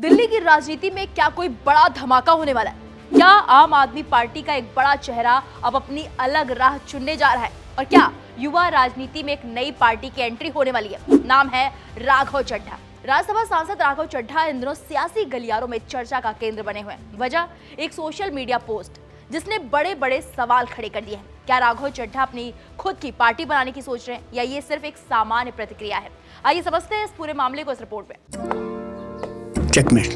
दिल्ली की राजनीति में क्या कोई बड़ा धमाका होने वाला है? क्या आम आदमी पार्टी का एक बड़ा चेहरा अब अपनी अलग राह चुनने जा रहा है? और क्या युवा राजनीति में एक नई पार्टी की एंट्री होने वाली है? नाम है राघव चड्ढा। राज्यसभा सांसद राघव चड्ढा इन दिनों सियासी गलियारों में चर्चा का केंद्र बने हुए हैं। वजह एक सोशल मीडिया पोस्ट जिसने बड़े बड़े सवाल खड़े कर दिए हैं। क्या राघव चड्ढा अपनी खुद की पार्टी बनाने की सोच रहे हैं या ये सिर्फ एक सामान्य प्रतिक्रिया है? आइए समझते हैं इस पूरे मामले को इस रिपोर्ट में। चेकमेट।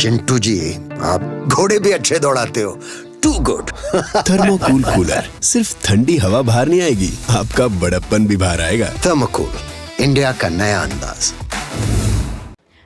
चिंटू जी, आप घोड़े भी अच्छे दौड़ाते हो। To good. थर्मोकूल कूलर, सिर्फ ठंडी हवा बाहर नहीं आएगी, आपका बड़प्पन भी बाहर आएगा। थर्मोकूल, इंडिया का नया अंदाज।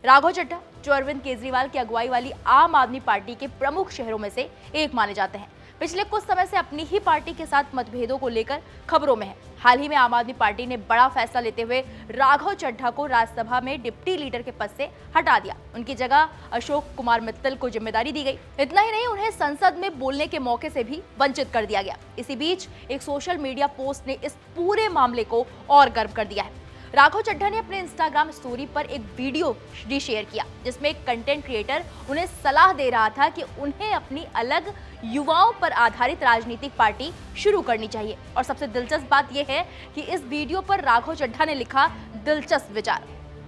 राघव चड्ढा जो अरविंद केजरीवाल की अगुवाई वाली आम आदमी पार्टी के प्रमुख शहरों में से एक माने जाते हैं, पिछले कुछ समय से अपनी ही पार्टी के साथ मतभेदों को लेकर खबरों में है। हाल ही में आम आदमी पार्टी ने बड़ा फैसला लेते हुए राघव चड्ढा को राज्यसभा में डिप्टी लीडर के पद से हटा दिया। उनकी जगह अशोक कुमार मित्तल को जिम्मेदारी दी गई। इतना ही नहीं, उन्हें संसद में बोलने के मौके से भी वंचित कर दिया गया। इसी बीच एक सोशल मीडिया पोस्ट ने इस पूरे मामले को और गर्म कर दिया है। राघव चड्ढा ने अपने इंस्टाग्राम स्टोरी पर एक वीडियो भी शेयर किया जिसमें एक कंटेंट क्रिएटर उन्हें सलाह दे रहा था कि उन्हें अपनी अलग युवाओं पर आधारित राजनीतिक पार्टी शुरू करनी चाहिए। और सबसे दिलचस्प बात यह है कि इस वीडियो पर राघव चड्ढा ने लिखा, दिलचस्प विचार।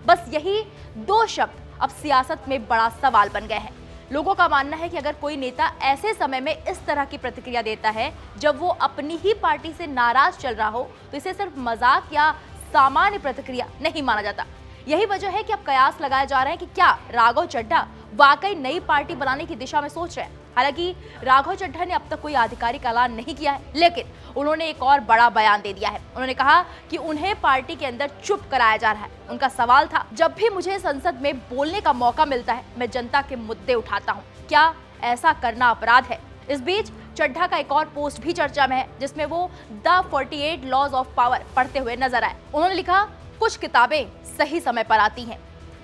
बस यही दो शब्द अब सियासत में बड़ा सवाल बन गए हैं। लोगों का मानना है कि अगर कोई नेता ऐसे समय में इस तरह की प्रतिक्रिया देता है जब वो अपनी ही पार्टी से नाराज चल रहा हो, तो इसे सिर्फ मजाक या सामान्य प्रतिक्रिया नहीं माना जाता। यही वजह है कि अब कयास लगाए जा रहे हैं कि क्या राघव चड्ढा वाकई नई पार्टी बनाने की दिशा में सोच रहे हैं। हालांकि राघव चड्ढा ने अब तक कोई आधिकारिक ऐलान नहीं किया है, लेकिन उन्होंने एक और बड़ा बयान दे दिया है। उन्होंने कहा कि उन्हें पार्टी के अंदर चुप कराया जा रहा है। उनका सवाल था, जब भी मुझे संसद में बोलने का मौका मिलता है, मैं जनता के मुद्दे उठाता हूँ। क्या ऐसा करना अपराध है? इस बीच चड्ढा का एक और पोस्ट भी चर्चा में है जिसमें वो द 48 लॉज ऑफ पावर पढ़ते हुए नजर आए। उन्होंने लिखा, कुछ किताबें सही समय पर आती हैं।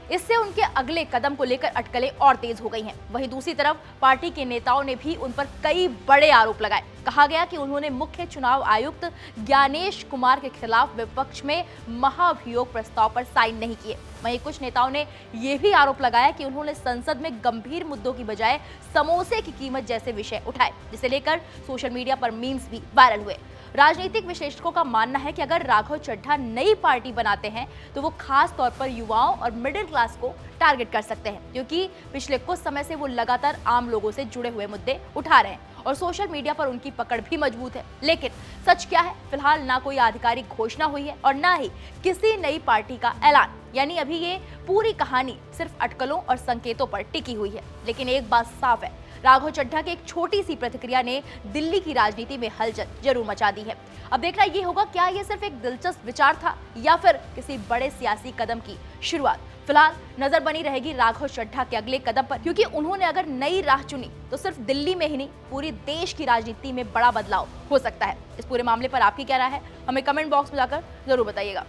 इससे उनके अगले कदम को लेकर अटकलें और तेज हो गई हैं। वहीं दूसरी तरफ पार्टी के नेताओं ने भी उन पर कई बड़े आरोप लगाए। कहा गया कि उन्होंने मुख्य चुनाव आयुक्त ज्ञानेश कुमार के खिलाफ विपक्ष में महाभियोग प्रस्ताव पर साइन नहीं किए। वहीं कुछ नेताओं ने यह भी आरोप लगाया कि उन्होंने संसद में गंभीर मुद्दों की बजाय समोसे की कीमत जैसे विषय उठाए, जिसे लेकर सोशल मीडिया पर मीम्स भी वायरल हुए। राजनीतिक विश्लेषकों का मानना है कि अगर राघव चड्ढा नई पार्टी बनाते हैं तो वो खास तौर पर युवाओं और मिडिल क्लास को टारगेट कर सकते हैं, क्योंकि पिछले कुछ समय से वो लगातार आम लोगों से जुड़े हुए मुद्दे उठा रहे हैं और सोशल मीडिया पर उनकी पकड़ भी मजबूत है। लेकिन सच क्या है, फिलहाल ना कोई आधिकारिक घोषणा हुई है और ना ही किसी नई पार्टी का ऐलान। यानी अभी ये पूरी कहानी सिर्फ अटकलों और संकेतों पर टिकी हुई है। लेकिन एक बात साफ है, राघव चड्ढा की एक छोटी सी प्रतिक्रिया ने दिल्ली की राजनीति में हलचल जरूर मचा दी है। अब देखना ये होगा, क्या ये सिर्फ एक दिलचस्प विचार था या फिर किसी बड़े सियासी कदम की शुरुआत। फिलहाल नजर बनी रहेगी राघव चड्ढा के अगले कदम पर, क्योंकि उन्होंने अगर नई राह चुनी तो सिर्फ दिल्ली में ही नहीं, पूरी देश की राजनीति में बड़ा बदलाव हो सकता है। इस पूरे मामले पर आपकी क्या राय है, हमें कमेंट बॉक्स में जाकर जरूर बताइएगा।